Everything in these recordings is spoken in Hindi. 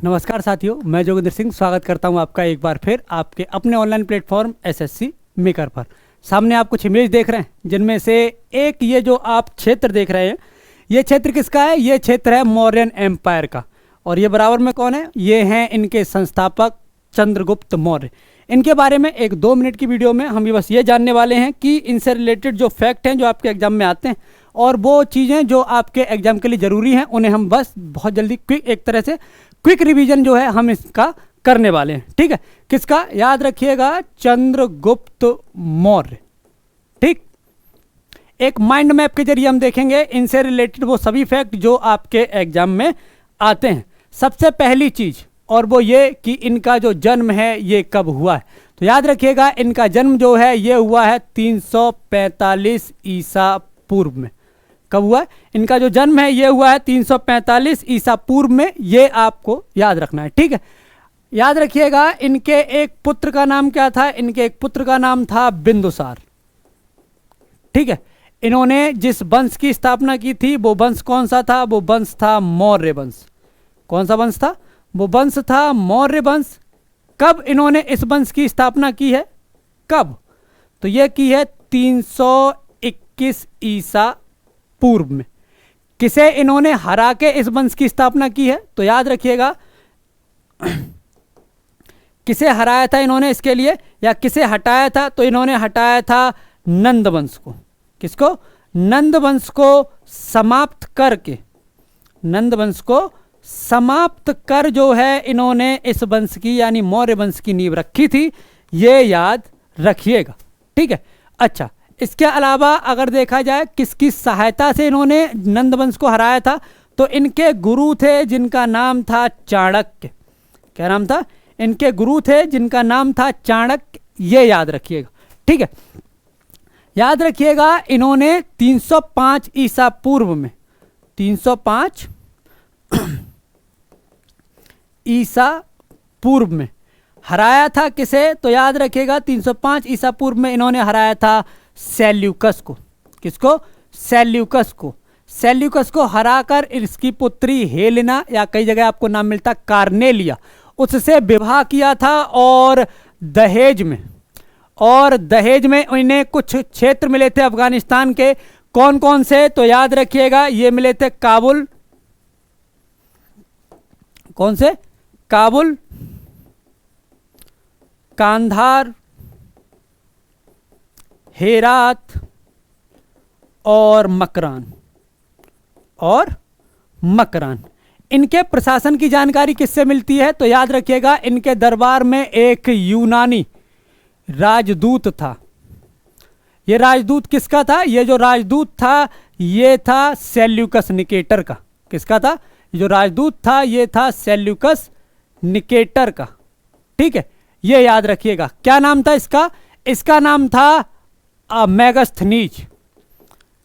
नमस्कार साथियों, मैं जोगिंदर सिंह स्वागत करता हूं आपका एक बार फिर आपके अपने ऑनलाइन प्लेटफॉर्म एसएससी मेकर पर। सामने आप कुछ इमेज देख रहे हैं, जिनमें से एक ये जो आप क्षेत्र देख रहे हैं, ये क्षेत्र किसका है? ये क्षेत्र है मौर्यन एम्पायर का। और ये बराबर में कौन है? ये हैं इनके संस्थापक चंद्रगुप्त मौर्य। इनके बारे में एक 2 मिनट की वीडियो में हम बस ये जानने वाले हैं कि इनसे रिलेटेड जो फैक्ट हैं जो आपके एग्जाम में आते हैं और वो चीज़ें जो आपके एग्जाम के लिए ज़रूरी हैं, उन्हें हम बस बहुत जल्दी एक तरह से क्विक रिवीजन जो है हम इसका करने वाले हैं। ठीक है, किसका? याद रखिएगा, चंद्रगुप्त मौर्य। ठीक, एक माइंड मैप के जरिए हम देखेंगे इनसे रिलेटेड वो सभी फैक्ट जो आपके एग्जाम में आते हैं। सबसे पहली चीज और वो ये कि इनका जो जन्म है ये कब हुआ है। तो याद रखिएगा, इनका जन्म जो है ये हुआ है 345 ईसा पूर्व में। कब हुआ है? इनका जो जन्म है ये हुआ है 345 ईसा पूर्व में। ये आपको याद रखना है। ठीक है, याद रखिएगा, इनके एक पुत्र का नाम क्या था? इनके एक पुत्र का नाम था बिंदुसार। ठीक है, इन्होंने जिस वंश की स्थापना की थी वो वंश कौन सा था? वो वंश था मौर्य वंश। कौन सा वंश था? वो वंश था मौर्य वंश। कब इन्होंने इस वंश की स्थापना की है? कब? तो यह की है 321 ईसा पूर्व में। किसे इन्होंने हरा के इस वंश की स्थापना की है? तो याद रखिएगा, किसे हराया था इन्होंने इसके लिए, या किसे हटाया था? तो इन्होंने हटाया था नंद वंश को। किसको? नंद वंश को समाप्त करके, नंद वंश को समाप्त कर जो है इन्होंने इस वंश की यानी मौर्य वंश की नींव रखी थी। ये याद रखिएगा। ठीक है, अच्छा, इसके अलावा अगर देखा जाए किसकी सहायता से इन्होंने नंद वंश को हराया था, तो इनके गुरु थे जिनका नाम था चाणक्य। क्या नाम था? इनके गुरु थे जिनका नाम था चाणक्य। ये याद रखिएगा। ठीक है, याद रखिएगा, इन्होंने 305 ईसा पूर्व में, 305 ईसा पूर्व में हराया था किसे? तो याद रखिएगा, 305 ईसा पूर्व में इन्होंने हराया था सेल्यूकस को। किसको? सेल्यूकस को। सेल्यूकस को हराकर इसकी पुत्री हेलेना, या कई जगह आपको नाम मिलता कार्नेलिया, उससे विवाह किया था। और दहेज में इन्हें कुछ क्षेत्र मिले थे अफगानिस्तान के। कौन कौन से? तो याद रखिएगा, ये मिले थे काबुल। कौन से? काबुल, कांधार, हेरात और मकरान। इनके प्रशासन की जानकारी किससे मिलती है? तो याद रखिएगा, इनके दरबार में एक यूनानी राजदूत था। ये राजदूत किसका था? ये जो राजदूत था ये था सेल्यूकस निकेटर का। किसका था? जो राजदूत था ये था सेल्यूकस निकेटर का। ठीक है, ये याद रखिएगा। क्या नाम था इसका? इसका नाम था मेगास्थनीज।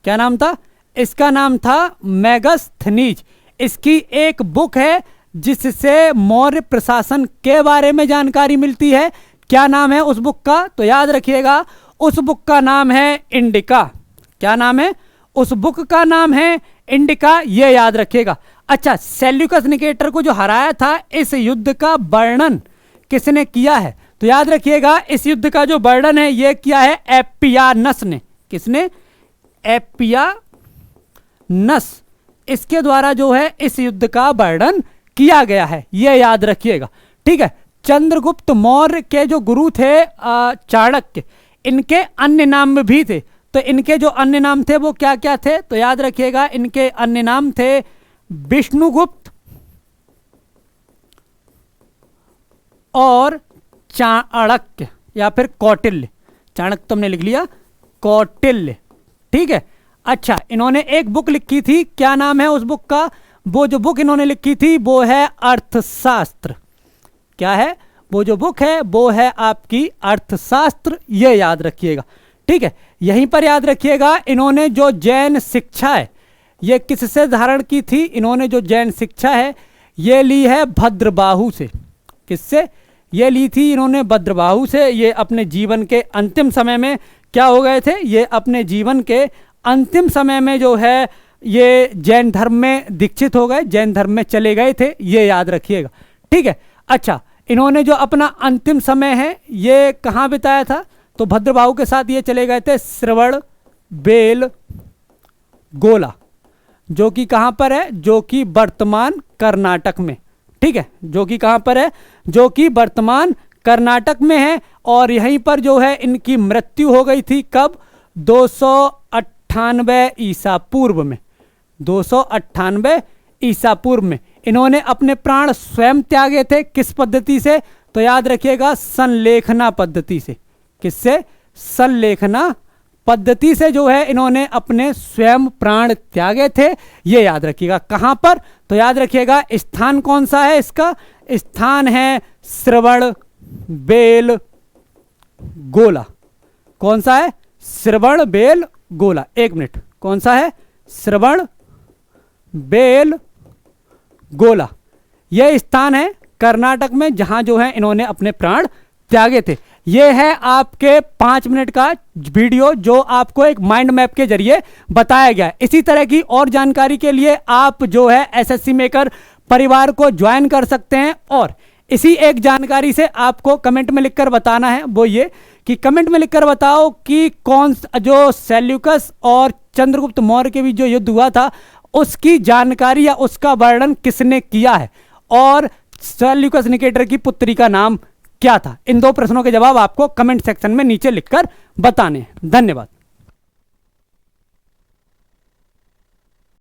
क्या नाम था? इसका नाम था मेगास्थनीज। इसकी एक बुक है जिससे मौर्य प्रशासन के बारे में जानकारी मिलती है। क्या नाम है उस बुक का? तो याद रखिएगा, उस बुक का नाम है इंडिका। क्या नाम है? उस बुक का नाम है इंडिका। ये याद रखिएगा। अच्छा, सेल्यूकस निकेटर को जो हराया था, इस युद्ध का वर्णन किसने किया है? तो याद रखिएगा, इस युद्ध का जो वर्णन है ये किया है एपियानस ने। किसने? एपियानस। इसके द्वारा जो है इस युद्ध का वर्णन किया गया है। ये याद रखिएगा। ठीक है, चंद्रगुप्त मौर्य के जो गुरु थे चाणक्य, इनके अन्य नाम भी थे। तो इनके जो अन्य नाम थे वो क्या क्या थे? तो याद रखिएगा, इनके अन्य नाम थे विष्णुगुप्त और चाणक्य, या फिर कौटिल्य। चाणक्य तुमने लिख लिया, कौटिल्य। ठीक है, अच्छा, इन्होंने एक बुक लिखी थी। क्या नाम है उस बुक का? वो जो बुक इन्होंने लिखी थी वो है अर्थशास्त्र। क्या है? वो जो बुक है वो है आपकी अर्थशास्त्र। ये याद रखिएगा। ठीक है, यहीं पर याद रखिएगा, इन्होंने जो जैन शिक्षा है ये किससे धारण की थी? इन्होंने जो जैन शिक्षा है ये ली है भद्रबाहु से। किससे? ये ली थी इन्होंने भद्रबाहु से। ये अपने जीवन के अंतिम समय में क्या हो गए थे? ये अपने जीवन के अंतिम समय में जो है ये जैन धर्म में दीक्षित हो गए, जैन धर्म में चले गए थे। ये याद रखिएगा। ठीक है। अच्छा, इन्होंने जो अपना अंतिम समय है ये कहाँ बिताया था? तो भद्रबाहु के साथ ये चले गए थे श्रवण बेल गोला, जो कि कहाँ पर है? जो कि वर्तमान कर्नाटक में, ठीक है, जो कि कहाँ पर है? जो कि वर्तमान कर्नाटक में है। और यहीं पर जो है इनकी मृत्यु हो गई थी, कब? 298 ईसा पूर्व में। 298 ईसा पूर्व में इन्होंने अपने प्राण स्वयं त्यागे थे। किस पद्धति से? तो याद रखिएगा, संलेखना पद्धति से। किससे? संलेखना पद्धति से जो है इन्होंने अपने स्वयं प्राण त्यागे थे, ये याद रखिएगा। कहां पर? तो याद रखिएगा स्थान कौन सा है इसका? स्थान है श्रवण बेल गोला। कौन सा है? श्रवण बेल गोला। एक मिनट, कौन सा है? श्रवण बेल गोला। यह स्थान है कर्नाटक में जहां जो है इन्होंने अपने प्राण त्यागे थे। यह है आपके 5 मिनट का वीडियो जो आपको एक माइंड मैप के जरिए बताया गया है। इसी तरह की और जानकारी के लिए आप जो है एसएससी मेकर परिवार को ज्वाइन कर सकते हैं। और इसी एक जानकारी से आपको कमेंट में लिखकर बताना है, वो ये कि कमेंट में लिखकर बताओ कि कौन जो सेल्यूकस और चंद्रगुप्त मौर्य के बीच जो युद्ध हुआ था उसकी जानकारी या उसका वर्णन किसने किया है, और सेल्यूकस निकेटर की पुत्री का नाम क्या था। इन 2 प्रश्नों के जवाब आपको कमेंट सेक्शन में नीचे लिखकर बताने हैं। धन्यवाद।